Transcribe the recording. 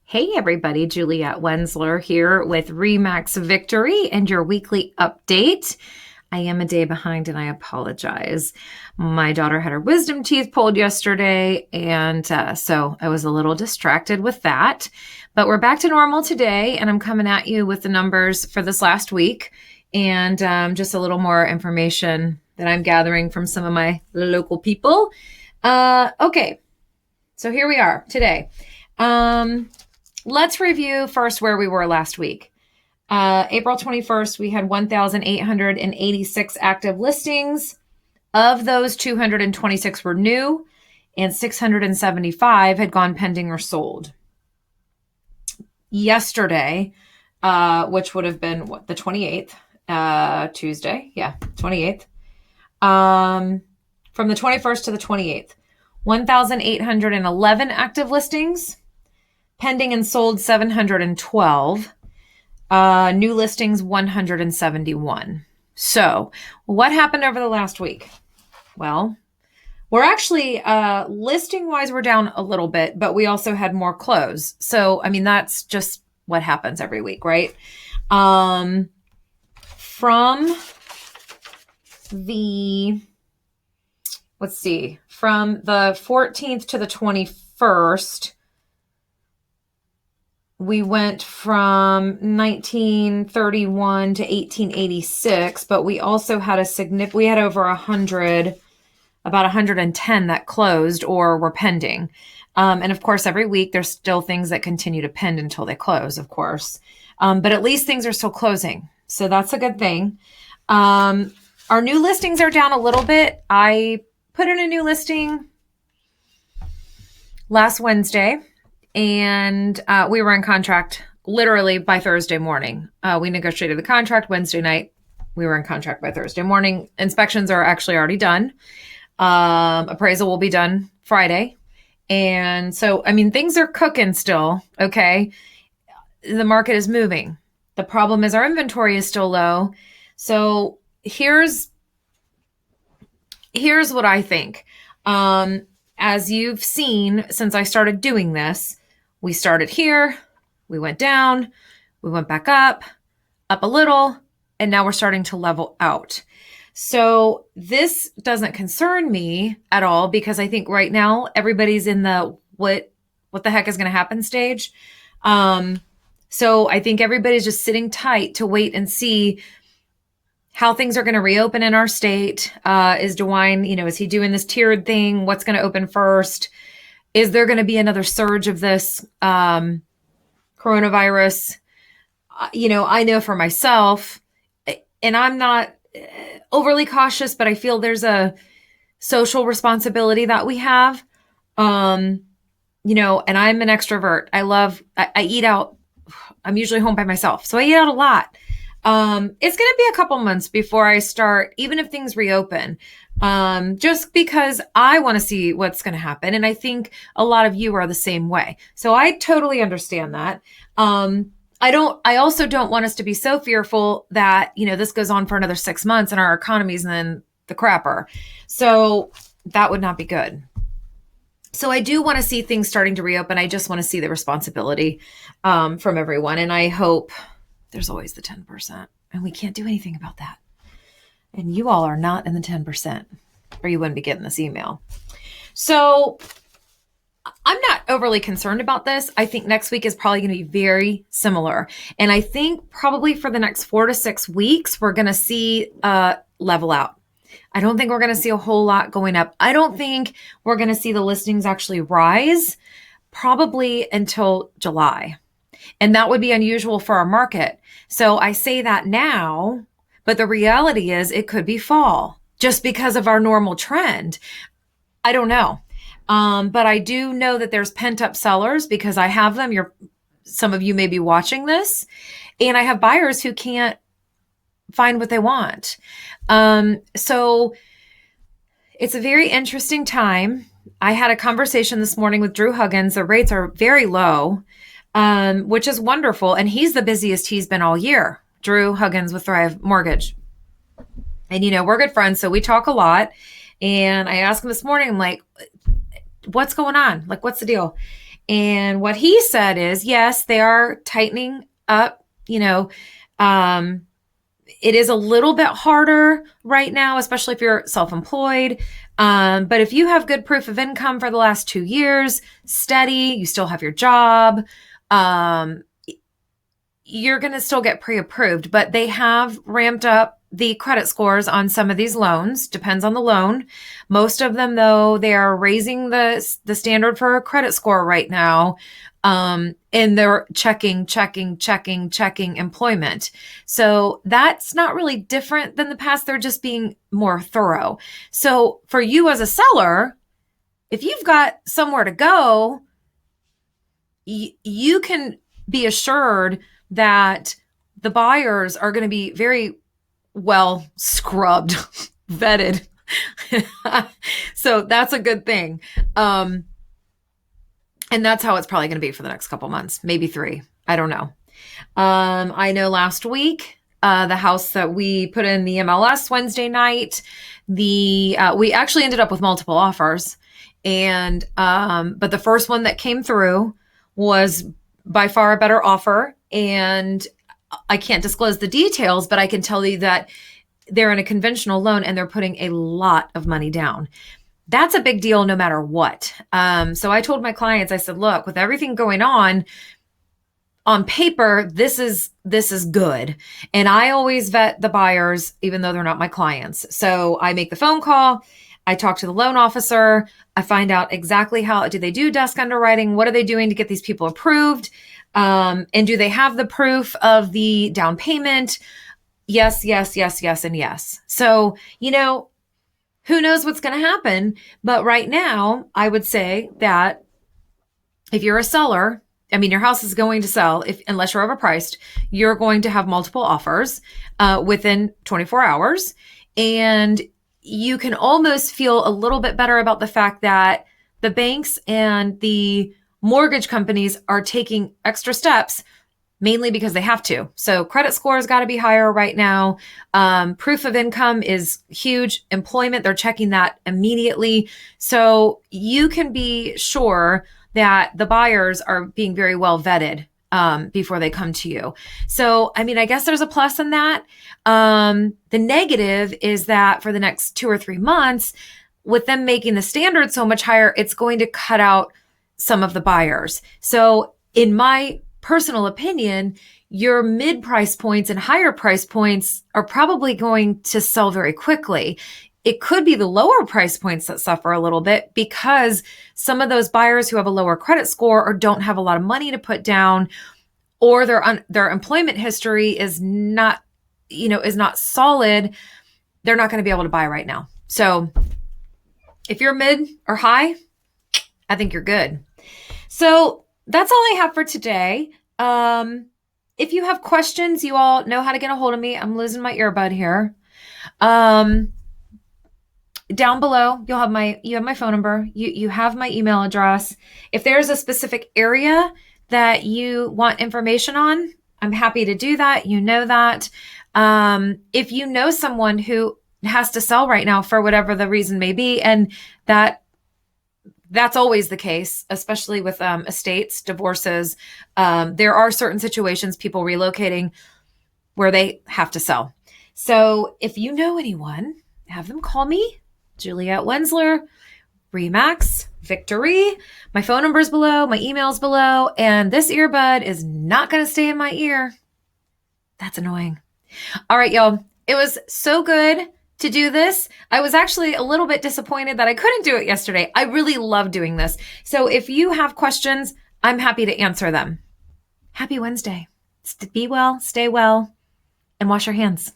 Hey everybody, Juliet Wensler here with Remax Victory and your weekly update. I am a day behind and I apologize. My daughter had her wisdom teeth pulled yesterday, and so I was a little distracted with that. But we're back to normal today, and I'm coming at you with the numbers for this last week and just a little more information that I'm gathering from some of my local people. Okay, so here we are today. Let's review first where we were last week. April 21st, we had 1,886 active listings. Of those, 226 were new and 675 had gone pending or sold. Yesterday, which would have been the 28th, Tuesday, 28th. From the 21st to the 28th, 1,811 active listings. Pending and sold 712. New listings 171. So what happened over the last week? Well, we're actually listing wise, we're down a little bit, but we also had more close. So, I mean, that's just what happens every week, right? From the 14th to the 21st, we went from 1931 to 1886, but we also had we had over 100, about 110 that closed or were pending. And of course, every week there's still things that continue to pend until they close, of course. But at least things are still closing. So that's a good thing. Our new listings are down a little bit. I put in a new listing last Wednesday. And we were in contract literally by Thursday morning. We negotiated the contract Wednesday night. We were in contract by Thursday morning. Inspections are actually already done. Appraisal will be done Friday. And so, I mean, things are cooking still, okay? The market is moving. The problem is our inventory is still low. So here's what I think. As you've seen since I started doing this, we started here, we went down, we went back up a little, and now we're starting to level out. So this doesn't concern me at all because I think right now everybody's in the what the heck is going to happen stage. So I think everybody's just sitting tight to wait and see how things are going to reopen in our state. Is DeWine, is he doing this tiered thing? What's going to open first? Is there going to be another surge of this coronavirus? I know for myself, and I'm not overly cautious, but I feel there's a social responsibility that we have. And I'm an extrovert. I eat out. I'm usually home by myself, so I eat out a lot. It's going to be a couple months before I start, even if things reopen, just because I want to see what's going to happen. And I think a lot of you are the same way. So I totally understand that. I also don't want us to be so fearful that, this goes on for another 6 months and our economy's then the crapper. So that would not be good. So I do want to see things starting to reopen. I just want to see the responsibility, from everyone. And I hope there's always the 10%, and we can't do anything about that. And you all are not in the 10%, or you wouldn't be getting this email. So I'm not overly concerned about this. I think next week is probably going to be very similar. And I think probably for the next 4 to 6 weeks, we're going to see level out. I don't think we're going to see a whole lot going up. I don't think we're going to see the listings actually rise probably until July. And that would be unusual for our market. So I say that now, but the reality is it could be fall just because of our normal trend. I don't know. But I do know that there's pent up sellers because I have them. Some of you may be watching this, and I have buyers who can't find what they want. So it's a very interesting time. I had a conversation this morning with Drew Huggins. The rates are very low. Which is wonderful. And he's the busiest he's been all year. Drew Huggins with Thrive Mortgage. And, we're good friends, so we talk a lot. And I asked him this morning, I'm like, what's going on? Like, what's the deal? And what he said is, yes, they are tightening up, um, it is a little bit harder right now, especially if you're self-employed. But if you have good proof of income for the last 2 years, steady, you still have your job, um, you're going to still get pre-approved. But they have ramped up the credit scores on some of these loans. Depends on the loan. Most of them, though, they are raising the standard for a credit score right now. And they're checking employment. So that's not really different than the past. They're just being more thorough. So for you as a seller, if you've got somewhere to go, you can be assured that the buyers are going to be very well scrubbed, vetted. So that's a good thing. And that's how it's probably going to be for the next couple months, maybe 3. I don't know. I know last week, the house that we put in the MLS Wednesday night, we actually ended up with multiple offers. And, but the first one that came through was by far a better offer. And I can't disclose the details, but I can tell you that they're in a conventional loan and they're putting a lot of money down. That's a big deal no matter what. So I told my clients, I said, look, with everything going on paper, this is good. And I always vet the buyers, even though they're not my clients. So I make the phone call. I talk to the loan officer. I find out exactly how do they do desk underwriting? What are they doing to get these people approved? And do they have the proof of the down payment? Yes, and yes. So, who knows what's going to happen? But right now, I would say that if you're a seller, your house is going to sell unless you're overpriced. You're going to have multiple offers within 24 hours. And you can almost feel a little bit better about the fact that the banks and the mortgage companies are taking extra steps mainly because they have to. So credit score has got to be higher right now. Proof of income is huge. Employment, they're checking that immediately. So you can be sure that the buyers are being very well vetted before they come to you. So, I guess there's a plus in that. The negative is that for the next 2 or 3 months, with them making the standard so much higher, it's going to cut out some of the buyers. So in my personal opinion, your mid price points and higher price points are probably going to sell very quickly. It could be the lower price points that suffer a little bit because some of those buyers who have a lower credit score or don't have a lot of money to put down, or their employment history is not solid, they're not going to be able to buy right now. So if you're mid or high, I think you're good. So that's all I have for today. If you have questions, you all know how to get a hold of me. I'm losing my earbud here. Down below, you have my phone number. You have my email address. If there's a specific area that you want information on, I'm happy to do that. You know that. If you know someone who has to sell right now for whatever the reason may be, and that's always the case, especially with estates, divorces. There are certain situations, people relocating, where they have to sell. So if you know anyone, have them call me, Juliette Wenzler, Remax Victory. My phone number's below, my email's below, and this earbud is not going to stay in my ear. That's annoying. All right, y'all. It was so good to do this. I was actually a little bit disappointed that I couldn't do it yesterday. I really love doing this. So if you have questions, I'm happy to answer them. Happy Wednesday. Be well, stay well, and wash your hands.